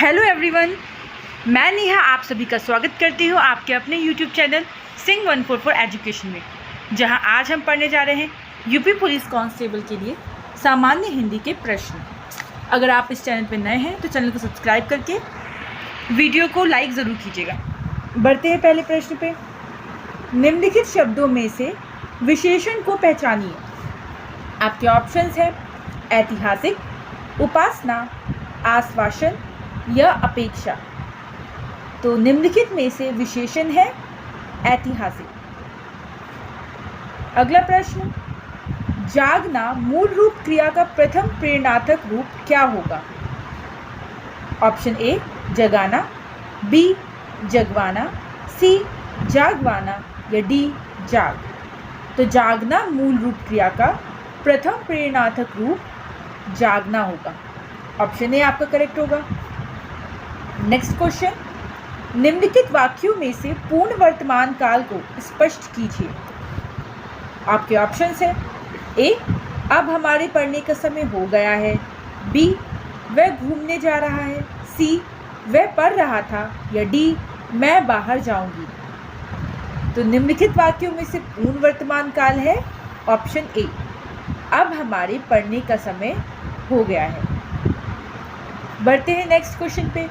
Hello everyone, मैं नेहा आप सभी का स्वागत करती हूँ आपके अपने यूट्यूब चैनल सिंह 144 एजुकेशन में, जहां आज हम पढ़ने जा रहे हैं यूपी पुलिस कांस्टेबल के लिए सामान्य हिंदी के प्रश्न। अगर आप इस चैनल पर नए हैं तो चैनल को सब्सक्राइब करके वीडियो को लाइक ज़रूर कीजिएगा। बढ़ते हैं पहले प्रश्न पे। निम्नलिखित शब्दों में से विशेषण को पहचानिए। आपके ऑप्शंस हैं ऐतिहासिक, उपासना, आश्वासन या अपेक्षा। तो निम्नलिखित में से विशेषण है ऐतिहासिक। अगला प्रश्न, जागना मूल रूप क्रिया का प्रथम प्रेरणार्थक रूप क्या होगा? ऑप्शन ए जगाना, बी जगवाना, सी जागवाना या डी जाग। तो जागना मूल रूप क्रिया का प्रथम प्रेरणार्थक रूप जागना होगा। ऑप्शन ए आपका करेक्ट होगा। नेक्स्ट क्वेश्चन, निम्नलिखित वाक्यों में से पूर्ण वर्तमान काल को स्पष्ट कीजिए। आपके ऑप्शंस हैं ए अब हमारे पढ़ने का समय हो गया है, बी वह घूमने जा रहा है, सी वह पढ़ रहा था या डी मैं बाहर जाऊंगी। तो निम्नलिखित वाक्यों में से पूर्ण वर्तमान काल है ऑप्शन ए अब हमारे पढ़ने का समय हो गया है। बढ़ते हैं नेक्स्ट क्वेश्चन पे।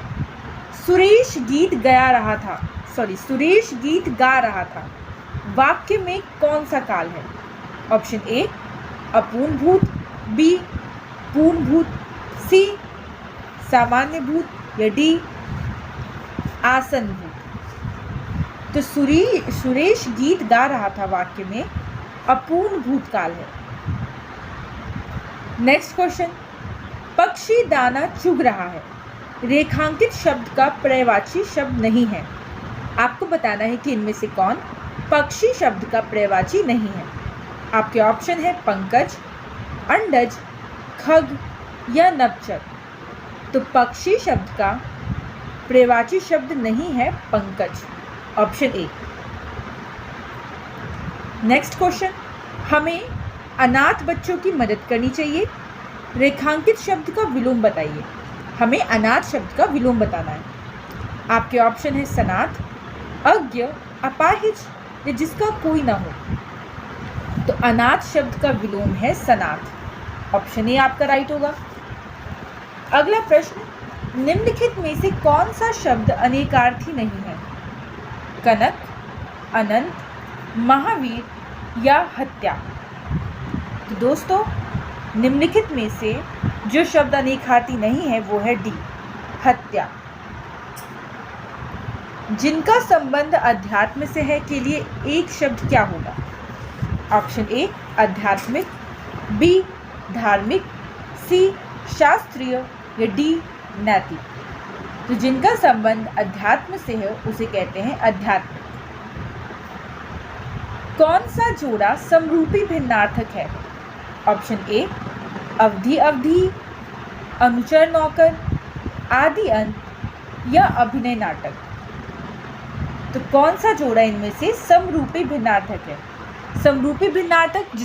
सुरेश गीत गा रहा था वाक्य में कौन सा काल है? ऑप्शन ए अपूर्ण भूत, बी पूर्ण भूत, सी सामान्य भूत या डी आसन भूत। तो सुरेश गीत गा रहा था वाक्य में अपूर्ण भूत काल है। नेक्स्ट क्वेश्चन, पक्षी दाना चुग रहा है रेखांकित शब्द का पर्यायवाची शब्द नहीं है। आपको बताना है कि इनमें से कौन पक्षी शब्द का पर्यायवाची नहीं है। आपके ऑप्शन है पंकज, अंडज, खग या नक्षत्र। तो पक्षी शब्द का पर्यायवाची शब्द नहीं है Pankaj, option A. Next question, हमें अनाथ बच्चों की मदद करनी चाहिए। रेखांकित शब्द का विलोम बताइए। हमें अनाथ शब्द का विलोम बताना है। आपके ऑप्शन है सनाथ, अज्ञ, अपाहिज या जिसका कोई ना हो। तो अनाथ शब्द का विलोम है सनाथ, ऑप्शन ए आपका राइट होगा। अगला प्रश्न, निम्नलिखित में से कौन सा शब्द अनेकार्थी नहीं है? कनक, अनंत, महावीर या हत्या। तो दोस्तों निम्नलिखित में से जो शब्द अनेकार्थी नहीं है वो है डी हत्या। जिनका संबंध अध्यात्म से है के लिए एक शब्द क्या होगा? ऑप्शन ए आध्यात्मिक, बी धार्मिक, सी शास्त्रीय या डी नैतिक। तो जिनका संबंध अध्यात्म से है उसे कहते हैं अध्यात्मिक। कौन सा जोड़ा समरूपी भिन्नार्थक है? ऑप्शन ए अवधि अवधि, अनुचर नौकर, आदि अंत या अभिनय नाटक। तो कौन सा जोड़ा इनमें से समरूपी भिन्नार्थक है? समरूपी भिन्नार्थक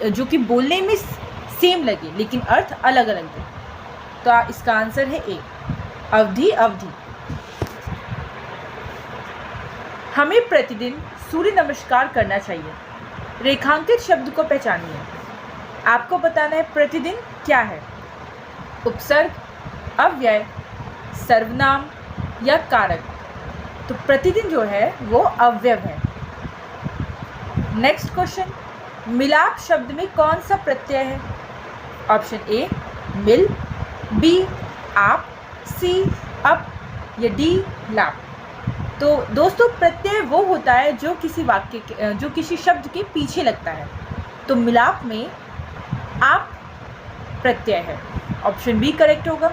जो कि बोलने में सेम लगे लेकिन अर्थ अलग अलग दे। तो इसका आंसर है ए अवधि अवधि। हमें प्रतिदिन सूर्य नमस्कार करना चाहिए। रेखांकित शब्द को पहचानिए। आपको बताना है प्रतिदिन क्या है? उपसर्ग, अव्यय, सर्वनाम या कारक। तो प्रतिदिन जो है वो अव्यय है। नेक्स्ट क्वेश्चन, मिलाप शब्द में कौन सा प्रत्यय है? ऑप्शन ए मिल, बी आप, सी अप या डी लाप। तो दोस्तों प्रत्यय वो होता है जो किसी शब्द के पीछे लगता है। तो मिलाप में आप प्रत्यय है, ऑप्शन बी करेक्ट होगा।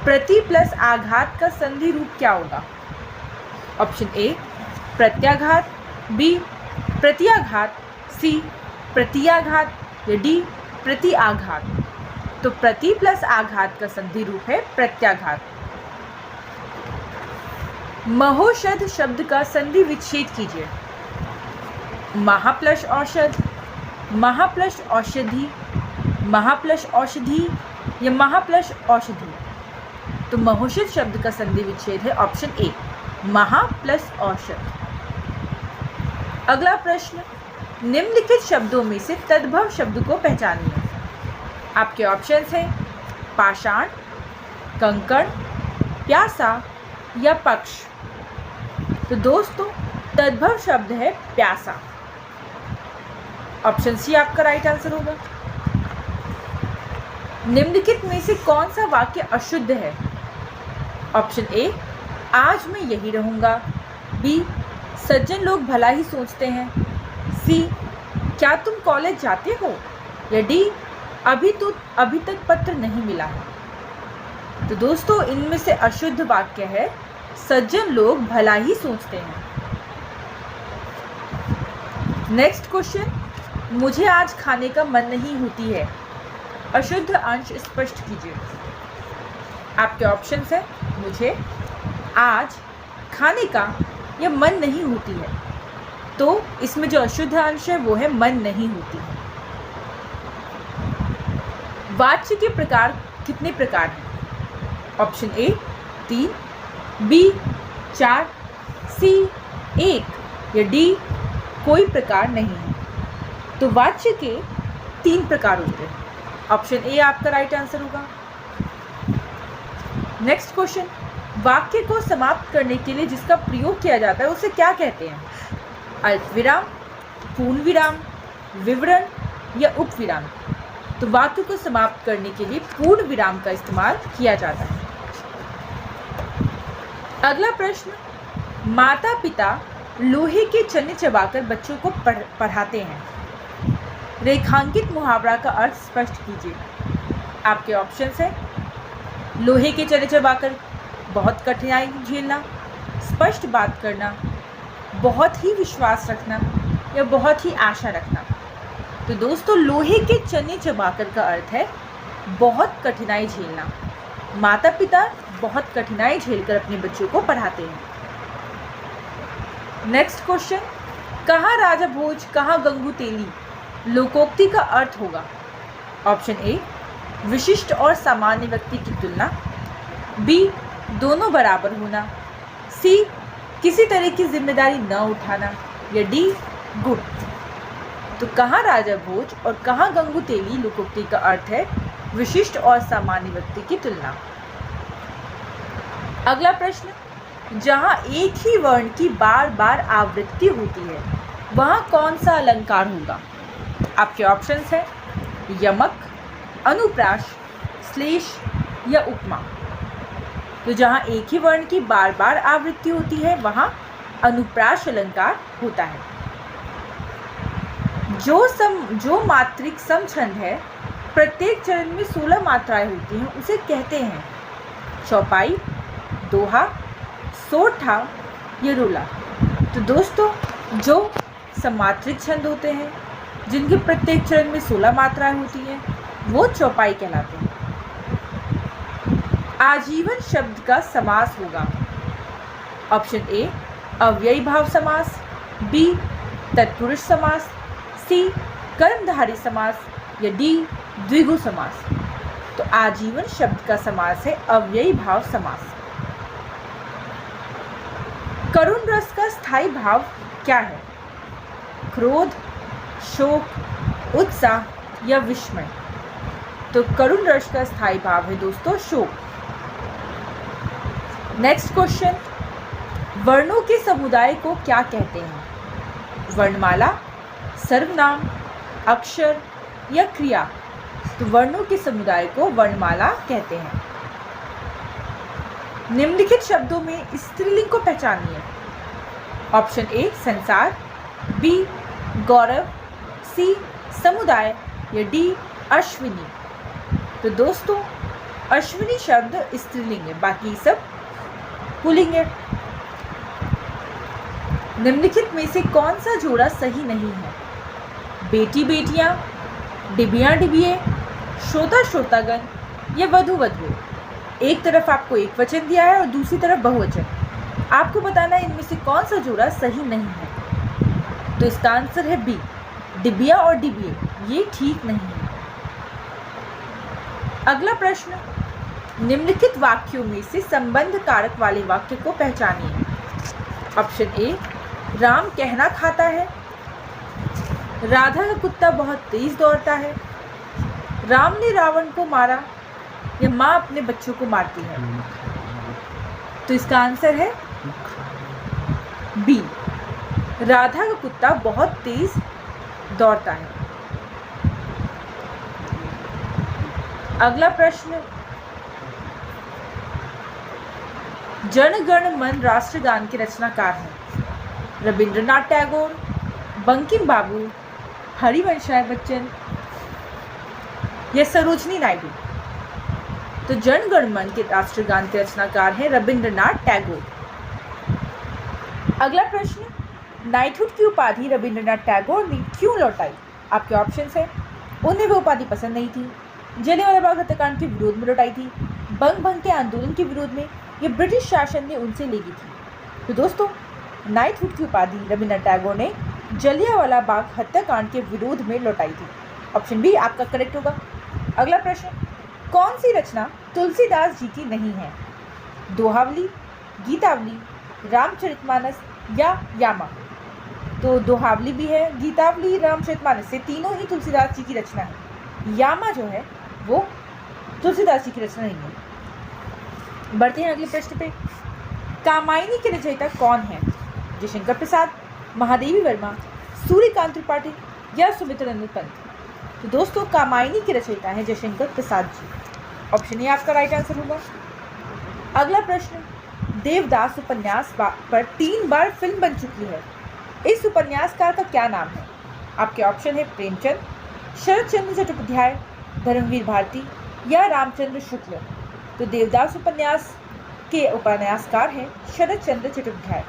प्रति प्लस आघात का संधि रूप क्या होगा? ऑप्शन ए प्रत्याघात, बी प्रत्याघात, सी प्रतियाघात या डी प्रतिआघात। तो प्रति प्लस आघात का संधि रूप है प्रत्याघात। महोषध शब्द का संधि विच्छेद कीजिए। महाप्लस औषध, महाप्लस औषधि, महाप्लस औषधि या महाप्लस औषधि। तो महोषित शब्द का संधि विच्छेद है ऑप्शन ए, महा प्लस औषध। अगला प्रश्न, निम्नलिखित शब्दों में से तद्भव शब्द को पहचानिए। आपके ऑप्शंस हैं पाषाण, कंकड़, प्यासा या पक्ष। तो दोस्तों तद्भव शब्द है प्यासा। ऑप्शन सी आपका राइट आंसर होगा। निम्नलिखित में से कौन सा वाक्य अशुद्ध है? ऑप्शन ए, आज मैं यही रहूंगा। बी, सज्जन लोग भला ही सोचते हैं। सी, क्या तुम कॉलेज जाते हो? या डी, अभी तक पत्र नहीं मिला है। तो दोस्तों इनमें से अशुद्ध वाक्य है सज्जन लोग भला ही सोचते हैं। नेक्स्ट क्वेश्चन, मुझे आज खाने का मन नहीं होती है। अशुद्ध अंश स्पष्ट कीजिए। आपके ऑप्शंस हैं मुझे, आज, खाने का या मन नहीं होती है। तो इसमें जो अशुद्ध अंश है वो है मन नहीं होती है। वाच्य के प्रकार कितने प्रकार हैं? ऑप्शन ए 3, बी 4, सी 1 या डी कोई प्रकार नहीं है। तो वाच्य के 3 प्रकार होते हैं। ऑप्शन ए आपका राइट आंसर होगा। नेक्स्ट क्वेश्चन, वाक्य को समाप्त करने के लिए जिसका प्रयोग किया जाता है उसे क्या कहते हैं? अल्पविराम, पूर्ण विराम, विवरण या उपविराम। तो वाक्य को समाप्त करने के लिए पूर्ण विराम का इस्तेमाल किया जाता है। अगला प्रश्न, माता पिता लोहे के चने चबाकर बच्चों को पढ़ाते हैं। रेखांकित मुहावरा का अर्थ स्पष्ट कीजिए। आपके ऑप्शंस हैं लोहे के चने चबाकर बहुत कठिनाई झेलना, स्पष्ट बात करना, बहुत ही विश्वास रखना या बहुत ही आशा रखना। तो दोस्तों लोहे के चने चबाकर का अर्थ है बहुत कठिनाई झेलना। माता पिता बहुत कठिनाई झेलकर अपने बच्चों को पढ़ाते हैं। नेक्स्ट क्वेश्चन, कहाँ राजा भोज कहाँ गंगू तेली लोकोक्ति का अर्थ होगा? ऑप्शन ए, विशिष्ट और सामान्य व्यक्ति की तुलना। बी, दोनों बराबर होना। सी, किसी तरह की जिम्मेदारी न उठाना या डी, गुण। तो कहाँ राजा भोज और कहाँ गंगू तेली लोकोक्ति का अर्थ है विशिष्ट और सामान्य व्यक्ति की तुलना। अगला प्रश्न, जहाँ एक ही वर्ण की बार बार आवृत्ति होती है वहाँ कौन सा अलंकार होगा? आपके ऑप्शंस हैं यमक, अनुप्रास, श्लेष या उपमा। तो जहाँ एक ही वर्ण की बार बार आवृत्ति होती है वहाँ अनुप्रास अलंकार होता है। जो मात्रिक समछंद है प्रत्येक चरण में 16 मात्राएं होती हैं उसे कहते हैं चौपाई, दोहा, सोठा या रुला। तो दोस्तों जो समात्रिक छंद होते हैं जिनके प्रत्येक चरण में 16 मात्राएं होती हैं वो चौपाई कहलाते हैं। आजीवन शब्द का समास होगा। ऑप्शन ए, अव्ययी भाव समास। बी, तत्पुरुष समास। सी, कर्मधारी समास या डी, द्विगु समास। तो आजीवन शब्द का समास है अव्ययी भाव समास। करुण रस का स्थायी भाव क्या है? क्रोध, शोक, उत्साह या विस्मय। तो करुण रस का स्थायी भाव है दोस्तों शोक। नेक्स्ट क्वेश्चन, वर्णों के समुदाय को क्या कहते हैं? वर्णमाला, सर्वनाम, अक्षर या क्रिया। तो वर्णों के समुदाय को वर्णमाला कहते हैं। निम्नलिखित शब्दों में स्त्रीलिंग को पहचानिए। ऑप्शन ए, संसार। बी, गौरव। सी, समुदाय या डी, अश्विनी। तो दोस्तों अश्विनी शब्द स्त्रीलिंग है, बाकी सब पुल्लिंग है। निम्नलिखित में से कौन सा जोड़ा सही नहीं है? बेटी बेटियां, डिबियां डिबिये, श्रोता श्रोतागण या वधु वधुए। एक तरफ आपको एक वचन दिया है और दूसरी तरफ बहुवचन। आपको बताना है इनमें से कौन सा जोड़ा सही नहीं है। तो इसका आंसर है बी, डिबिया और डिबिये, ये ठीक नहीं है। अगला प्रश्न, निम्नलिखित वाक्यों में से संबंध कारक वाले वाक्य को पहचानिए। ऑप्शन ए, राम कहना खाता है, राधा का कुत्ता बहुत तेज दौड़ता है, राम ने रावण को मारा, या माँ अपने बच्चों को मारती है। तो इसका आंसर है बी, राधा का कुत्ता बहुत तेज दौड़ता है। अगला प्रश्न, जन गण मन राष्ट्रगान के रचनाकार हैं रविंद्रनाथ टैगोर, बंकिम बाबू, हरिवंशराय बच्चन या सरोजनी नायडू। तो जन गण मन के राष्ट्रगान के रचनाकार हैं रविंद्रनाथ टैगोर। अगला प्रश्न, नाइटहुड की उपाधि रविंद्रनाथ टैगोर ने क्यों लौटाई? आपके ऑप्शंस हैं, उन्हें वो उपाधि पसंद नहीं थी, जलियांवाला बाग हत्याकांड के विरोध में लौटाई थी, बंग भंग के आंदोलन के विरोध में, ये ब्रिटिश शासन ने उनसे ले ली थी। तो दोस्तों, नाइटहुड की उपाधि रविंद्रनाथ टैगोर ने जलियांवाला बाग हत्याकांड के विरोध में लौटाई थी। ऑप्शन बी आपका करेक्ट होगा। अगला प्रश्न, कौन सी रचना तुलसीदास जी की नहीं है? दोहावली, गीतावली, रामचरितमानस या यामा। तो दोहावली भी है, गीतावली, रामचरितमानस से तीनों ही तुलसीदास जी की रचना है। यामा जो है वो तुलसीदास जी की रचना नहीं है। बढ़ते हैं अगले प्रश्न पे। कामायनी के रचयिता कौन है? जयशंकर प्रसाद, महादेवी वर्मा, सूर्यकांत त्रिपाठी या सुमित्रानंद पंत। तो दोस्तों, कामायनी के रचयिता हैं जयशंकर प्रसाद जी। ऑप्शन ए आपका राइट आंसर होगा। अगला प्रश्न, देवदास उपन्यास पर 3 बार फिल्म बन चुकी है, इस उपन्यासकार का क्या नाम है? आपके ऑप्शन है प्रेमचंद, शरत चंद्र चट्टोपाध्याय, धर्मवीर भारती या रामचंद्र शुक्ल। तो देवदास उपन्यास के उपन्यासकार हैं शरत चंद्र चट्टोपाध्याय।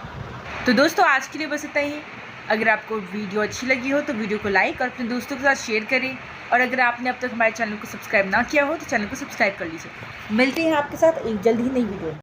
तो दोस्तों, आज के लिए बस इतना ही। अगर आपको वीडियो अच्छी लगी हो तो वीडियो को लाइक और अपने दोस्तों के साथ शेयर करें, और अगर आपने अब तक हमारे चैनल को सब्सक्राइब ना किया हो तो चैनल को सब्सक्राइब कर लीजिए। मिलते हैं आपके साथ एक जल्द ही नई वीडियो में।